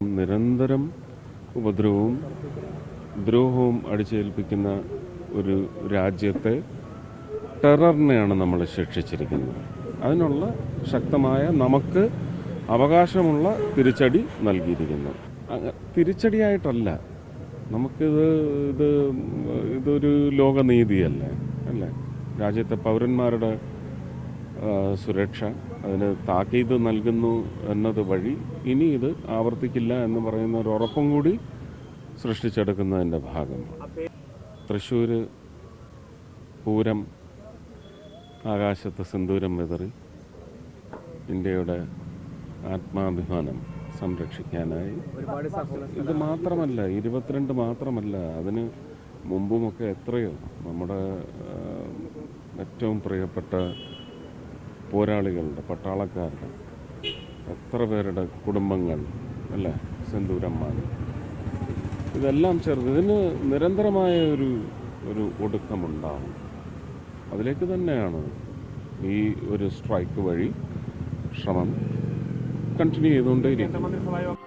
നിരന്തരം ഉപദ്രവവും ദ്രോഹവും അടിച്ചേൽപ്പിക്കുന്ന ഒരു രാജ്യത്തെ ടെററിനെയാണ് നമ്മൾ ശിക്ഷിച്ചിരിക്കുന്നത്. അതിനുള്ള ശക്തമായ നമുക്ക് അവകാശമുള്ള തിരിച്ചടി നൽകിയിരിക്കുന്നു. തിരിച്ചടിയായിട്ടല്ല, ഇതൊരു ലോകനീതിയല്ലേ അല്ലേ? രാജ്യത്തെ പൗരന്മാരുടെ സുരക്ഷ അതിന് താക്കീത് നൽകുന്നു എന്നത് വഴി ഇനി ഇത് ആവർത്തിക്കില്ല എന്ന് പറയുന്ന ഒരു ഉറപ്പും കൂടി സൃഷ്ടിച്ചെടുക്കുന്നതിൻ്റെ ഭാഗമാണ്. തൃശ്ശൂർ പൂരം ആകാശത്ത് സിന്ദൂരം വിതറി ഇന്ത്യയുടെ ആത്മാഭിമാനം സംരക്ഷിക്കാനായി ഇത് മാത്രമല്ല, 22 മാത്രമല്ല, അതിന് മുമ്പുമൊക്കെ എത്രയോ നമ്മുടെ ഏറ്റവും പ്രിയപ്പെട്ട പോരാളികളുടെ, പട്ടാളക്കാരുടെ എത്ര പേരുടെ കുടുംബങ്ങൾ അല്ലേ സിന്ദൂരന്മാർ, ഇതെല്ലാം ചേർന്ന് ഇതിന് നിരന്തരമായ ഒരു ഒടുക്കമുണ്ടാവും. അതിലേക്ക് തന്നെയാണ് ഈ ഒരു സ്ട്രൈക്ക് വഴി ശ്രമം കണ്ടിന്യൂ ചെയ്തുകൊണ്ടേയിരിക്കും.